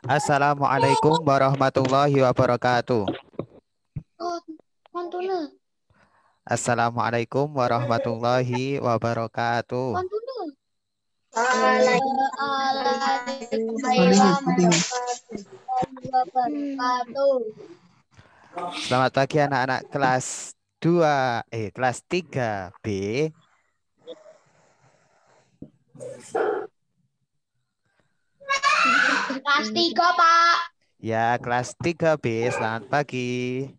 Assalamualaikum warahmatullahi wabarakatuh. Oh, kontuna, Assalamualaikum warahmatullahi wabarakatuh. kontuna. Waalaikumsalam warahmatullahi wabarakatuh. Selamat pagi anak-anak kelas 2, kelas 3B. Kelas 3, Pak. Ya, kelas 3B. Selamat pagi.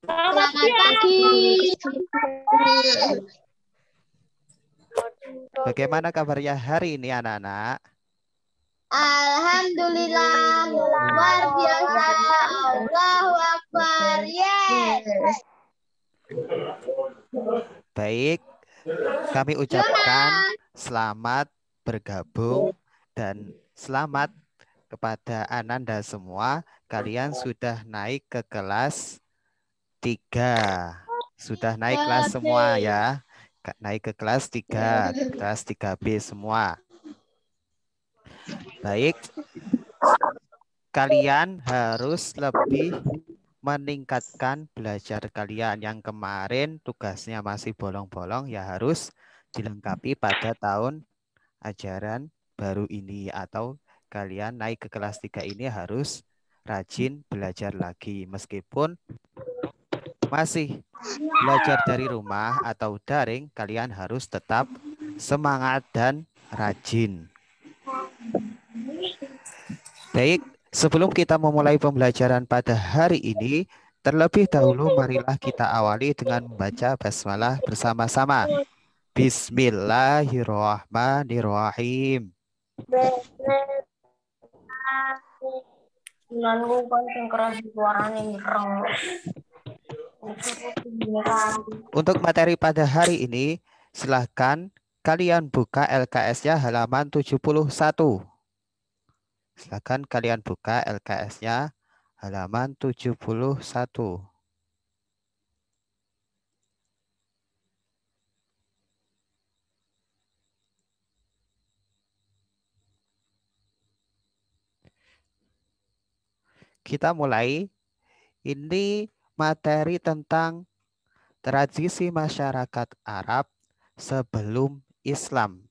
Selamat pagi. Bagaimana kabarnya hari ini anak-anak? Alhamdulillah, luar biasa. Allahu Akbar. Yes. Baik, kami ucapkan Yuna. selamat bergabung dan selamat kepada Ananda semua. Kalian sudah naik ke kelas 3. Sudah naik kelas semua ya. Naik ke kelas 3, kelas 3B semua. Baik, kalian harus lebih meningkatkan belajar kalian. Yang kemarin tugasnya masih bolong-bolong ya harus dilengkapi pada tahun ajaran baru ini. Atau kalian naik ke kelas 3 ini harus rajin belajar lagi. Meskipun masih belajar dari rumah atau daring, kalian harus tetap semangat dan rajin. Baik, sebelum kita memulai pembelajaran pada hari ini, terlebih dahulu marilah kita awali dengan membaca basmalah bersama-sama. Bismillahirrahmanirrahim. Untuk materi pada hari ini, silahkan kalian buka LKS-nya halaman 71. Silakan kalian buka LKS-nya halaman 71. Kita mulai. Ini materi tentang tradisi masyarakat Arab sebelum Islam.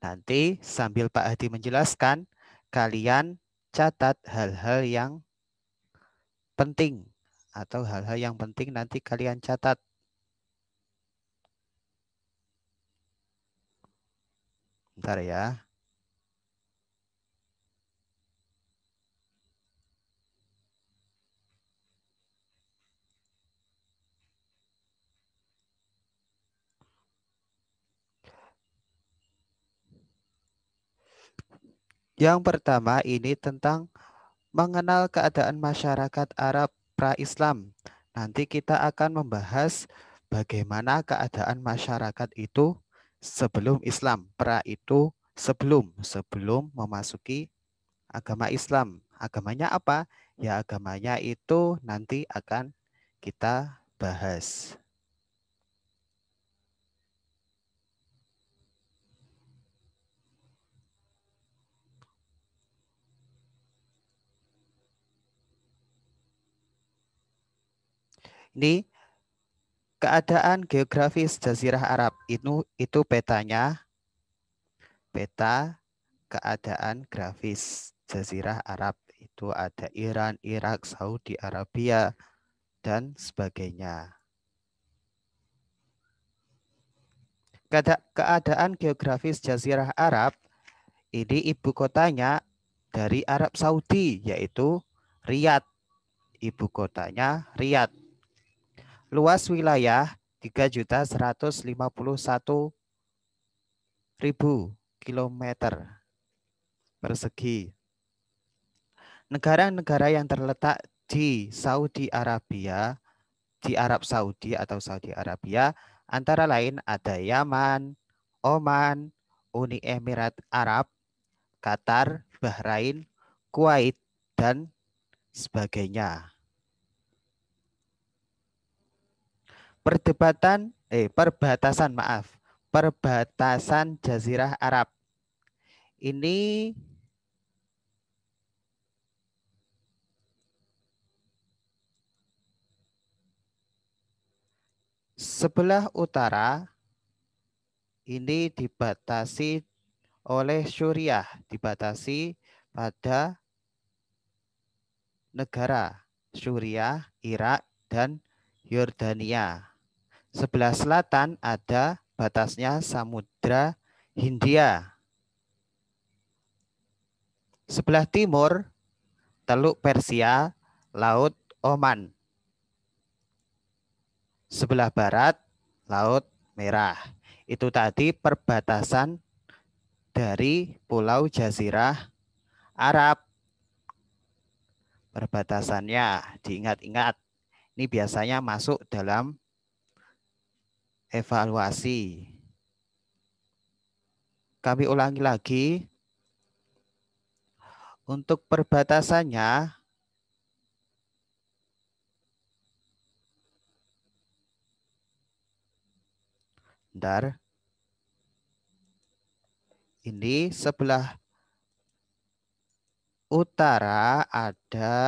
Nanti sambil Pak Hadi menjelaskan, kalian catat hal-hal yang penting atau hal-hal yang penting nanti kalian catat. Bentar ya. Yang pertama ini tentang mengenal keadaan masyarakat Arab pra-Islam. Nanti kita akan membahas bagaimana keadaan masyarakat itu sebelum Islam. Pra itu sebelum memasuki agama Islam. Agamanya apa? Ya agamanya itu nanti akan kita bahas. Ini keadaan geografis Jazirah Arab. Itu petanya, peta keadaan grafis Jazirah Arab. Itu ada Iran, Irak, Saudi Arabia, dan sebagainya. Keadaan geografis Jazirah Arab, ini ibu kotanya dari Arab Saudi, yaitu Riyadh. Ibu kotanya Riyadh. Luas wilayah 3.151.000 kilometer persegi. Negara-negara yang terletak di Saudi Arabia, di Arab Saudi atau Saudi Arabia, antara lain ada Yaman, Oman, Uni Emirat Arab, Qatar, Bahrain, Kuwait, dan sebagainya. Perbatasan Jazirah Arab. Ini sebelah utara ini dibatasi oleh Suriah, dibatasi pada negara Suriah, Irak, dan Yordania. Sebelah selatan ada batasnya Samudra Hindia. Sebelah timur Teluk Persia, Laut Oman. Sebelah barat Laut Merah. Itu tadi perbatasan dari Pulau Jazirah Arab. Perbatasannya diingat-ingat. Ini biasanya masuk dalam evaluasi. Kami ulangi lagi. Untuk perbatasannya, bentar. Ini sebelah utara ada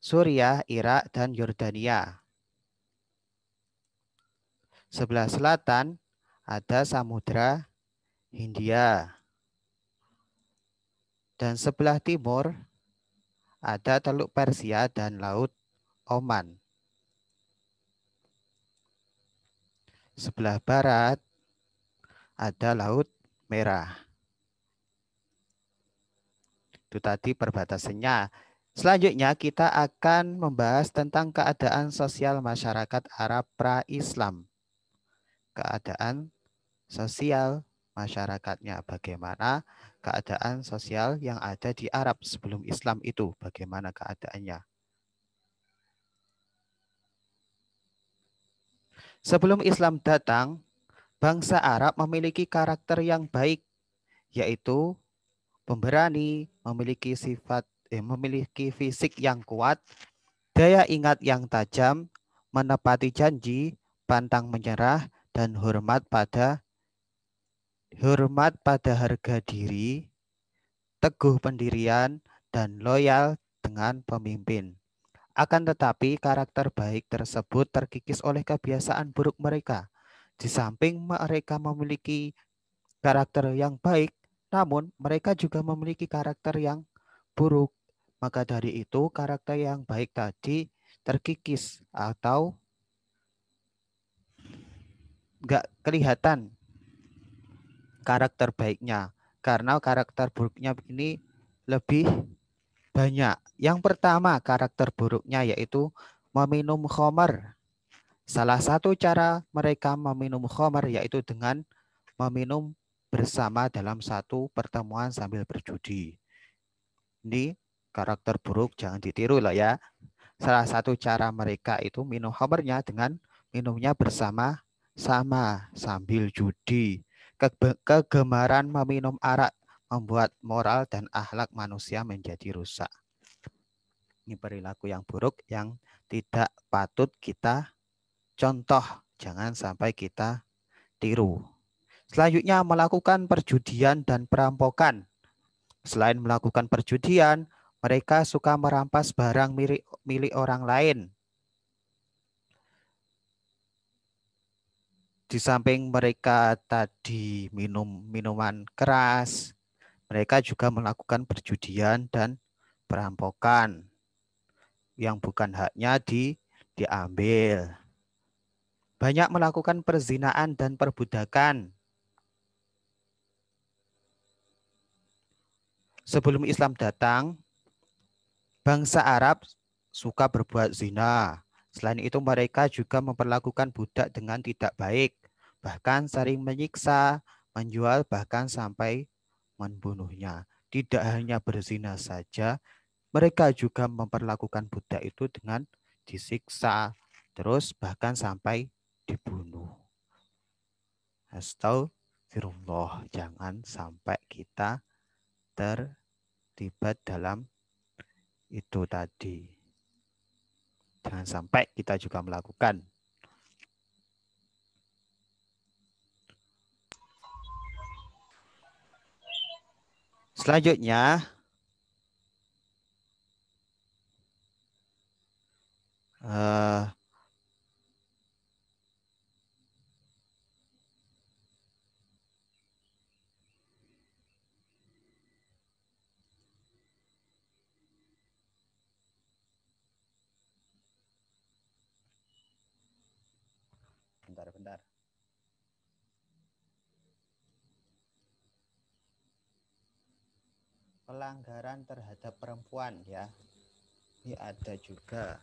Suriah, Irak, dan Yordania. Sebelah selatan ada Samudra Hindia. Dan sebelah timur ada Teluk Persia dan Laut Oman. Sebelah barat ada Laut Merah. Itu tadi perbatasannya. Selanjutnya kita akan membahas tentang keadaan sosial masyarakat Arab pra-Islam. Keadaan sosial masyarakatnya, bagaimana keadaan sosial yang ada di Arab sebelum Islam itu, bagaimana keadaannya. Sebelum Islam datang, bangsa Arab memiliki karakter yang baik, yaitu pemberani, memiliki fisik yang kuat, daya ingat yang tajam, menepati janji, pantang menyerah, dan hormat pada harga diri, teguh pendirian, dan loyal dengan pemimpin. Akan tetapi karakter baik tersebut terkikis oleh kebiasaan buruk mereka. Di samping mereka memiliki karakter yang baik, namun mereka juga memiliki karakter yang buruk. Maka dari itu karakter yang baik tadi terkikis atau nggak kelihatan karakter baiknya. Karena karakter buruknya ini lebih banyak. Yang pertama karakter buruknya yaitu meminum khamar. Salah satu cara mereka meminum khamar yaitu dengan meminum bersama dalam satu pertemuan sambil berjudi. Ini karakter buruk, jangan ditiru lah ya. Salah satu cara mereka itu minum khamarnya dengan minumnya bersama-sama sambil judi. Kegemaran meminum arak membuat moral dan akhlak manusia menjadi rusak. Ini perilaku yang buruk yang tidak patut kita contoh, jangan sampai kita tiru. Selanjutnya melakukan perjudian dan perampokan. Selain melakukan perjudian, mereka suka merampas barang milik orang lain. Di samping mereka tadi minum minuman keras, mereka juga melakukan perjudian dan perampokan yang bukan haknya diambil. Banyak melakukan perzinaan dan perbudakan. Sebelum Islam datang, bangsa Arab suka berbuat zina. Selain itu mereka juga memperlakukan budak dengan tidak baik. Bahkan sering menyiksa, menjual, bahkan sampai membunuhnya. Tidak hanya berzina saja, mereka juga memperlakukan budak itu dengan disiksa, terus bahkan sampai dibunuh. Astagfirullah, jangan sampai kita terlibat dalam itu tadi. Jangan sampai kita juga melakukan. Selanjutnya, bentar. Pelanggaran terhadap perempuan ya. Ini ada juga.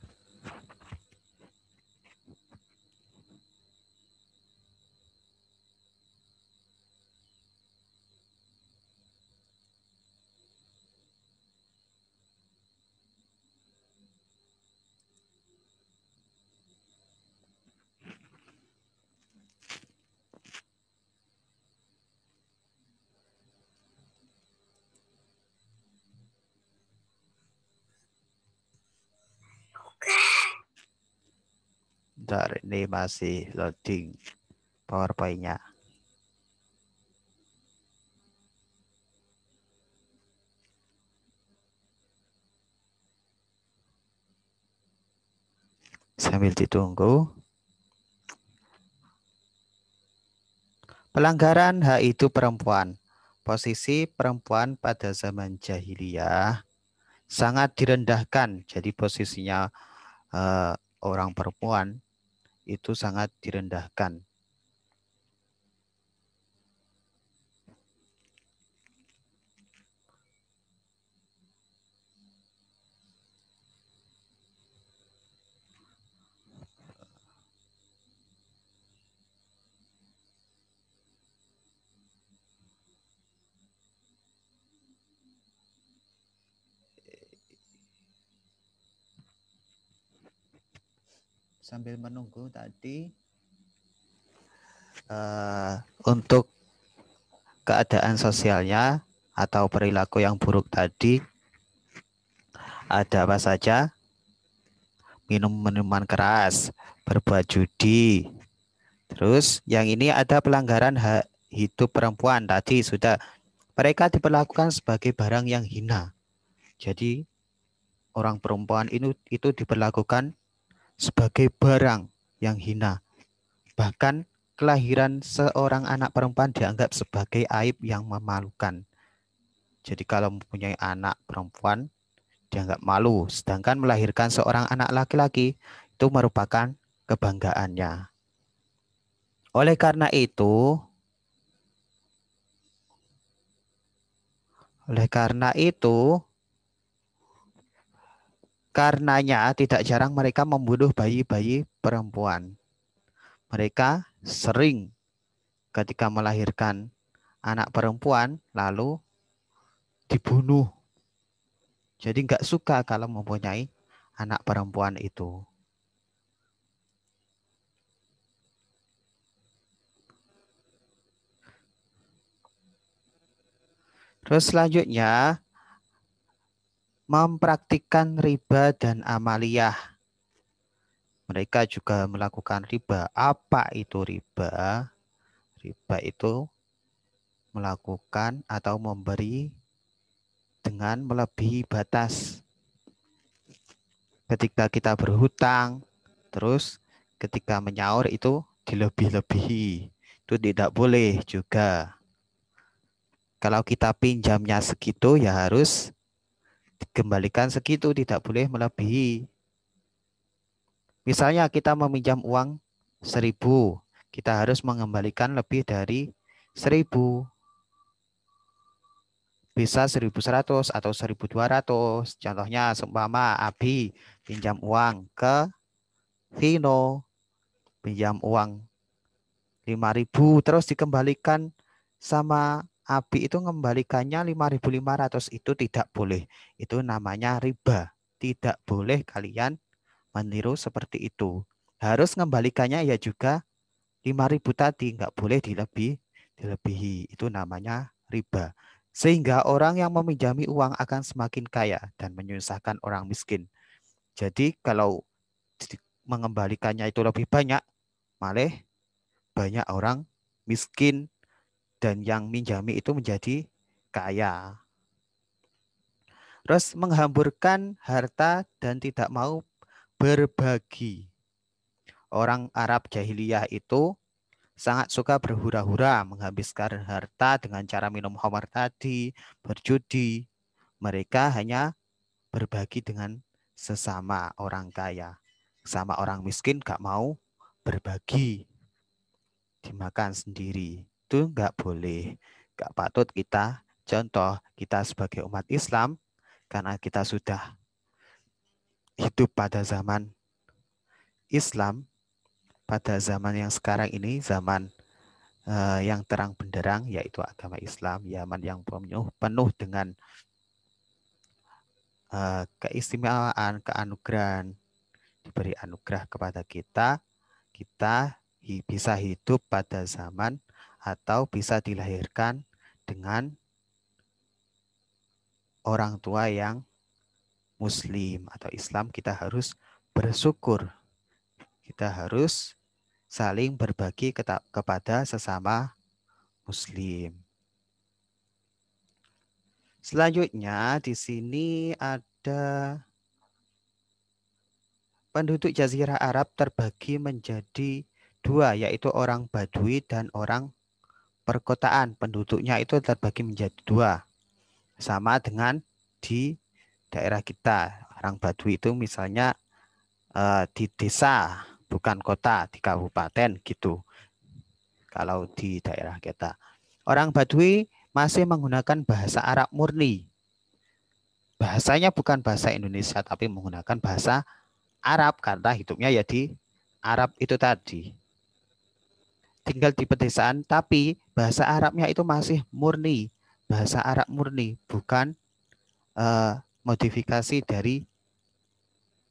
Bentar, ini masih loading PowerPoint-nya. Sambil ditunggu. Pelanggaran hak itu perempuan. Posisi perempuan pada zaman jahiliyah sangat direndahkan. Jadi posisinya orang perempuan itu sangat direndahkan. Sambil menunggu tadi untuk keadaan sosialnya atau perilaku yang buruk tadi ada apa saja? Minum minuman keras, berbuat judi. Terus yang ini ada pelanggaran hak hidup perempuan tadi sudah. Mereka diperlakukan sebagai barang yang hina. Jadi orang perempuan itu diperlakukan sebagai barang yang hina. Bahkan kelahiran seorang anak perempuan dianggap sebagai aib yang memalukan. Jadi kalau mempunyai anak perempuan dianggap malu, sedangkan melahirkan seorang anak laki-laki itu merupakan kebanggaannya. Oleh karena itu, karenanya tidak jarang mereka membunuh bayi-bayi perempuan. Mereka sering ketika melahirkan anak perempuan lalu dibunuh. Jadi nggak suka kalau mempunyai anak perempuan itu. Terus selanjutnya mempraktikkan riba dan amaliyah. Mereka juga melakukan riba. Apa itu riba? Riba itu melakukan atau memberi dengan melebihi batas. Ketika kita berhutang, terus ketika menyaur itu dilebih-lebihi. Itu tidak boleh juga. Kalau kita pinjamnya segitu ya harus dikembalikan segitu, tidak boleh melebihi. Misalnya kita meminjam uang 1.000, kita harus mengembalikan lebih dari 1.000. Bisa 1.100 atau 1.200. Contohnya seumpama Abi pinjam uang ke Vino, pinjam uang 5.000 terus dikembalikan sama Abi itu mengembalikannya 5.500, itu tidak boleh. Itu namanya riba. Tidak boleh kalian meniru seperti itu. Harus mengembalikannya ya juga 5.000 tadi, nggak boleh dilebihi. Itu namanya riba. Sehingga orang yang meminjami uang akan semakin kaya dan menyusahkan orang miskin. Jadi kalau mengembalikannya itu lebih banyak, malah banyak orang miskin dan yang minjami itu menjadi kaya. Terus menghamburkan harta dan tidak mau berbagi. Orang Arab jahiliyah itu sangat suka berhura-hura menghabiskan harta dengan cara minum khamar tadi, berjudi. Mereka hanya berbagi dengan sesama orang kaya. Sama orang miskin gak mau berbagi, dimakan sendiri. Itu nggak boleh. Nggak patut kita contoh kita sebagai umat Islam karena kita sudah hidup pada zaman Islam, pada zaman yang sekarang ini, zaman yang terang benderang, yaitu agama Islam, zaman yang penuh dengan keistimewaan, keanugerahan, diberi anugerah kepada kita, kita bisa hidup pada zaman atau bisa dilahirkan dengan orang tua yang Muslim atau Islam. Kita harus bersyukur. Kita harus saling berbagi kepada sesama Muslim. Selanjutnya di sini ada penduduk Jazirah Arab terbagi menjadi dua, yaitu orang Badui dan orang perkotaan. Penduduknya itu terbagi menjadi dua, sama dengan di daerah kita. Orang Badui itu misalnya di desa, bukan kota, di kabupaten gitu. Kalau di daerah kita. Orang Badui masih menggunakan bahasa Arab murni. Bahasanya bukan bahasa Indonesia, tapi menggunakan bahasa Arab karena hidupnya ya di Arab itu tadi. Tinggal di pedesaan, tapi bahasa Arabnya itu masih murni. Bahasa Arab murni, bukan modifikasi dari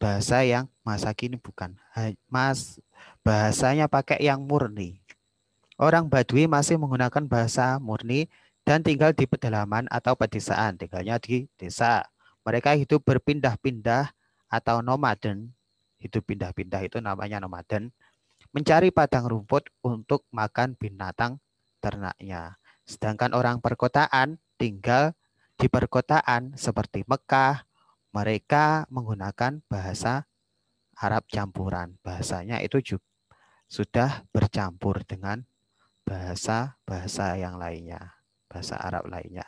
bahasa yang masa kini, bukan. Bahasanya pakai yang murni. Orang Badui masih menggunakan bahasa murni dan tinggal di pedalaman atau pedesaan, tinggalnya di desa. Mereka hidup berpindah-pindah atau nomaden. Hidup pindah-pindah itu namanya nomaden. Mencari padang rumput untuk makan binatang ternaknya. Sedangkan orang perkotaan tinggal di perkotaan seperti Mekah, mereka menggunakan bahasa Arab campuran. Bahasanya itu juga sudah bercampur dengan bahasa-bahasa yang lainnya, bahasa Arab lainnya.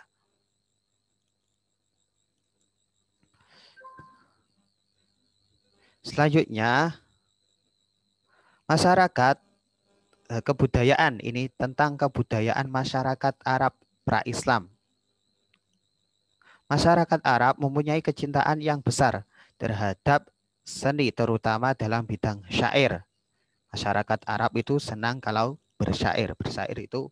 Selanjutnya, masyarakat kebudayaan. Ini tentang kebudayaan masyarakat Arab pra-Islam. Masyarakat Arab mempunyai kecintaan yang besar terhadap seni, terutama dalam bidang syair. Masyarakat Arab itu senang kalau bersyair. Bersyair itu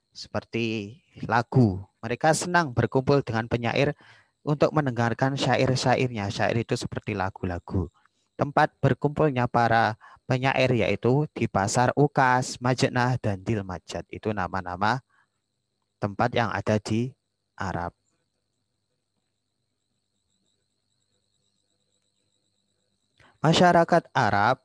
seperti lagu. Mereka senang berkumpul dengan penyair untuk mendengarkan syair-syairnya. Syair itu seperti lagu-lagu. Tempat berkumpulnya para penyair yaitu di Pasar Ukas, Majnah, dan Dilmajat. Itu nama-nama tempat yang ada di Arab. Masyarakat Arab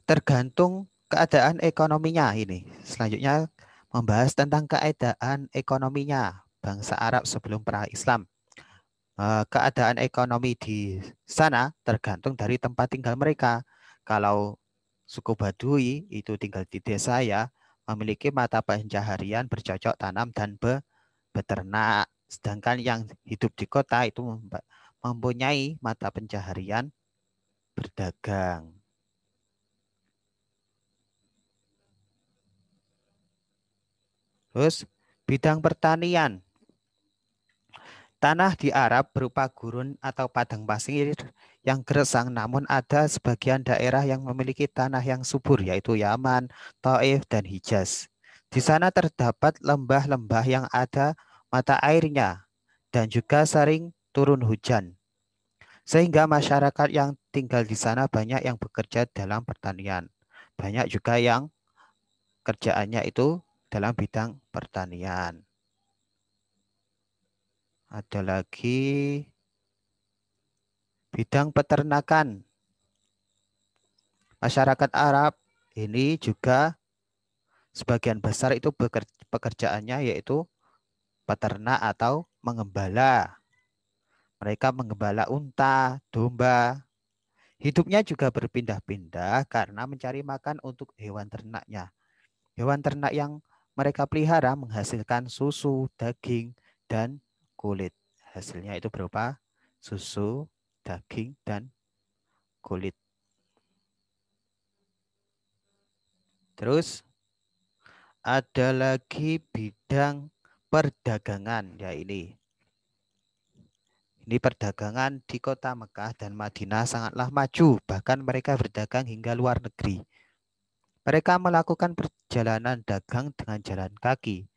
tergantung keadaan ekonominya ini. Selanjutnya membahas tentang keadaan ekonominya bangsa Arab sebelum pra-Islam. Keadaan ekonomi di sana tergantung dari tempat tinggal mereka. Kalau suku Baduy itu tinggal di desa ya, memiliki mata pencaharian bercocok tanam dan beternak. Sedangkan yang hidup di kota itu mempunyai mata pencaharian berdagang. Terus bidang pertanian. Tanah di Arab berupa gurun atau padang pasir yang gersang, namun ada sebagian daerah yang memiliki tanah yang subur, yaitu Yaman, Taif, dan Hijaz. Di sana terdapat lembah-lembah yang ada mata airnya dan juga sering turun hujan. Sehingga masyarakat yang tinggal di sana banyak yang bekerja dalam pertanian. Banyak juga yang kerjaannya itu dalam bidang pertanian. Ada lagi bidang peternakan. Masyarakat Arab ini juga sebagian besar itu pekerjaannya yaitu peternak atau mengembala. Mereka mengembala unta, domba. Hidupnya juga berpindah-pindah karena mencari makan untuk hewan ternaknya. Hewan ternak yang mereka pelihara menghasilkan susu, daging, dan kulit. Hasilnya itu berupa susu, daging, dan kulit. Terus ada lagi bidang perdagangan, ya ini. Ini perdagangan di kota Mekah dan Madinah sangatlah maju, bahkan mereka berdagang hingga luar negeri. Mereka melakukan perjalanan dagang dengan jalan kaki.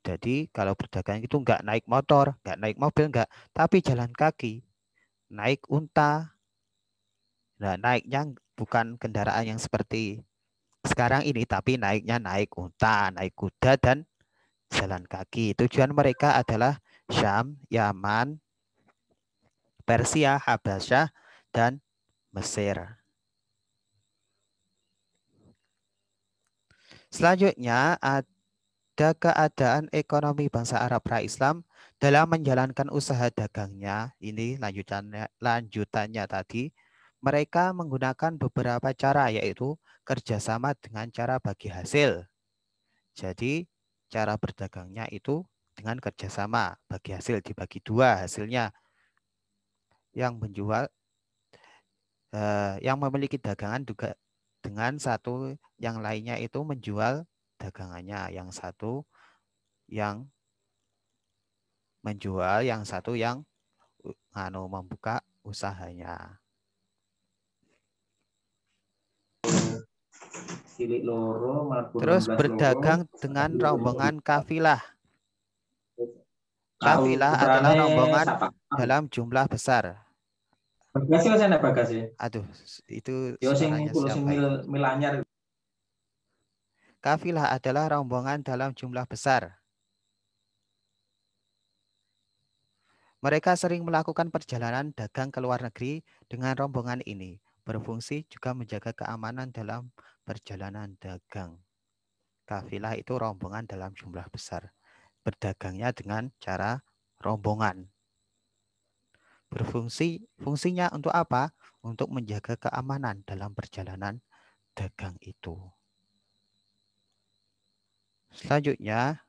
Jadi kalau berdagang itu nggak naik motor, nggak naik mobil, nggak, tapi jalan kaki, naik unta. Nah, naiknya bukan kendaraan yang seperti sekarang ini, tapi naiknya naik unta, naik kuda, dan jalan kaki. Tujuan mereka adalah Syam, Yaman, Persia, Habasyah, dan Mesir. Selanjutnya ada keadaan ekonomi bangsa Arab pra-Islam dalam menjalankan usaha dagangnya. Ini lanjutannya tadi. Mereka menggunakan beberapa cara, yaitu kerjasama dengan cara bagi hasil. Jadi cara berdagangnya itu dengan kerjasama, bagi hasil, dibagi dua hasilnya. Yang menjual, yang memiliki dagangan juga dengan satu, yang lainnya itu menjual dagangannya, yang satu yang menjual, yang satu yang membuka usahanya. Terus berdagang dengan rombongan kafilah. Kafilah adalah rombongan dalam jumlah besar. Aduh, itu suaranya siapa itu? Kafilah adalah rombongan dalam jumlah besar. Mereka sering melakukan perjalanan dagang ke luar negeri dengan rombongan ini. Berfungsi juga menjaga keamanan dalam perjalanan dagang. Kafilah itu rombongan dalam jumlah besar. Berdagangnya dengan cara rombongan. Fungsinya untuk apa? Untuk menjaga keamanan dalam perjalanan dagang itu. Selanjutnya,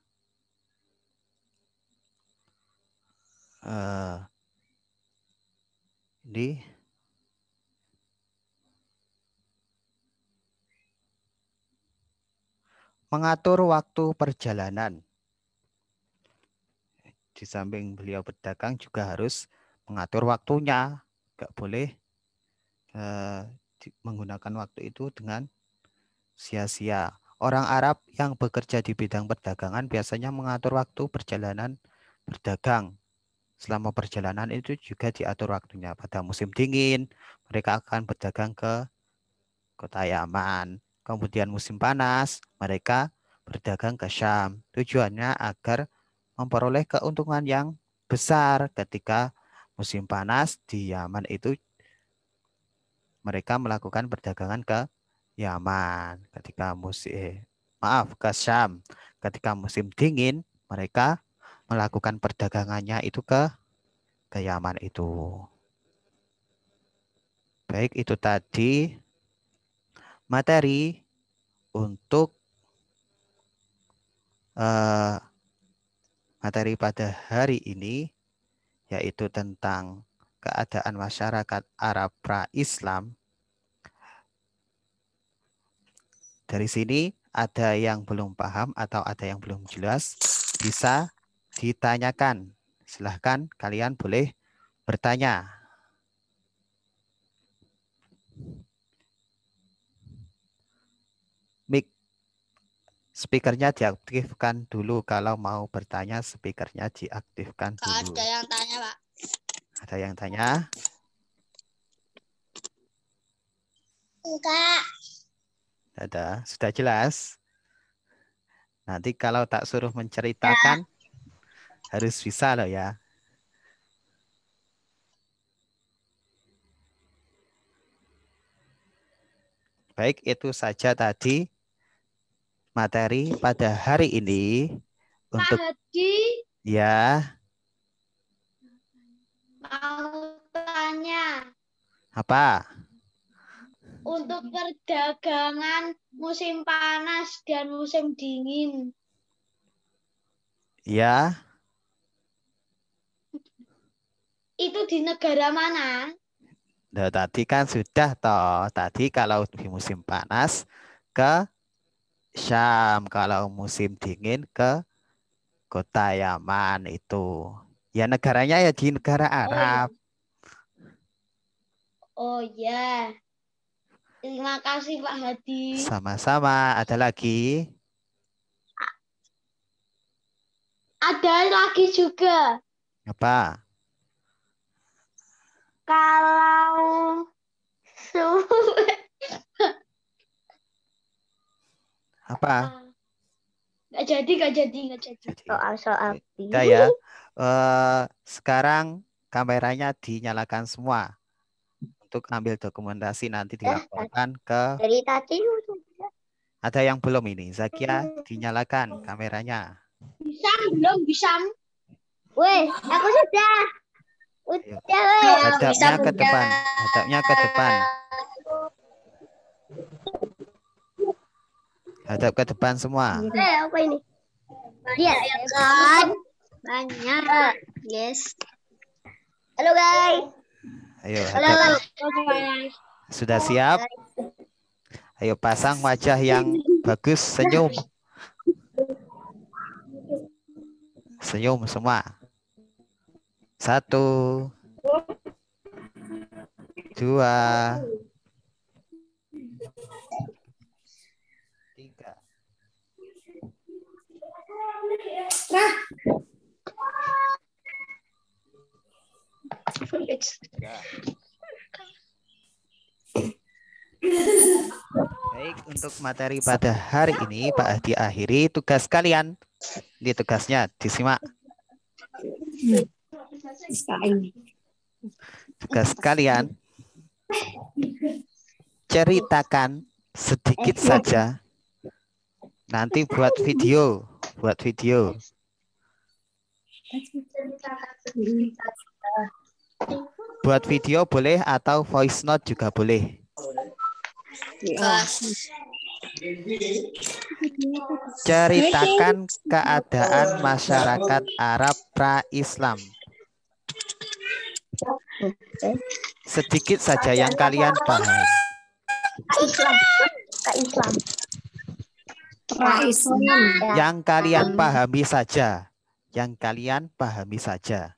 ini mengatur waktu perjalanan. Di samping beliau berdagang juga harus mengatur waktunya. Nggak boleh menggunakan waktu itu dengan sia-sia. Orang Arab yang bekerja di bidang perdagangan biasanya mengatur waktu perjalanan berdagang. Selama perjalanan itu juga diatur waktunya. Pada musim dingin, mereka akan berdagang ke kota Yaman. Kemudian musim panas, mereka berdagang ke Syam. Tujuannya agar memperoleh keuntungan yang besar ketika musim panas di Yaman itu mereka melakukan perdagangan ke Yaman. Ketika ke Syam. Ketika musim dingin, mereka melakukan perdagangannya itu ke Yaman itu. Baik, itu tadi materi untuk materi pada hari ini, yaitu tentang keadaan masyarakat Arab pra-Islam. Dari sini ada yang belum paham atau ada yang belum jelas, bisa ditanyakan. Silahkan kalian boleh bertanya. Mic speakernya diaktifkan dulu. Kalau mau bertanya, speakernya diaktifkan dulu. Ada yang tanya, Pak. Ada yang tanya? Enggak. Ada, sudah jelas. Nanti kalau tak suruh menceritakan, harus bisa loh ya. Baik, itu saja tadi materi pada hari ini. Untuk Pak Hadi. Ya, Mau tanya, apa? untuk perdagangan musim panas dan musim dingin, Ya, itu di negara mana? nah, tadi kan sudah toh. Tadi kalau di musim panas ke Syam, kalau musim dingin ke kota Yaman itu. Ya negaranya ya di negara Oh, iya. Arab. Oh ya, terima kasih Pak Hadi. Sama-sama. Ada lagi? Ada lagi juga. Apa? Kalau Apa? nggak jadi, nggak jadi, nggak jadi. Jadi, Soal-soal udah ya. Sekarang kameranya dinyalakan semua untuk ambil dokumentasi nanti dilaporkan ke. dari tadi Ada yang belum ini? Zakia, dinyalakan kameranya. bisa belum bisa. Weh, aku sudah. Ayo. Udah, weh. Hadapnya ke depan. Hadapnya ke depan. Hadap ke depan semua. Apa ini? Iya, ya kan? Banyak. Yes. Halo guys. Ayo, Halo. hadap. Sudah siap? Ayo pasang wajah yang bagus, senyum. Senyum semua. 1, 2, 3. Baik, untuk materi pada hari ini Pak Hadi akhiri tugas kalian. Ini tugasnya disimak. Tugas kalian ceritakan sedikit saja. Nanti buat video, Buat video boleh atau voice note juga boleh. Ceritakan keadaan masyarakat Arab pra-Islam. Sedikit saja yang kalian paham. Yang kalian pahami saja. Yang kalian pahami saja.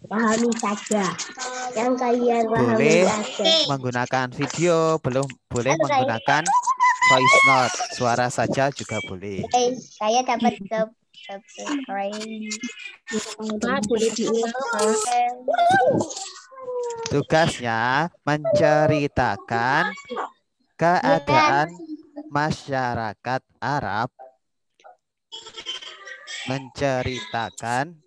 Pahami saja. Yang kalian pahami Boleh saja. menggunakan video, belum boleh menggunakan voice note. Suara saja juga boleh. Saya dapat subscribe. Boleh diulang. Tugasnya menceritakan keadaan masyarakat Arab, menceritakan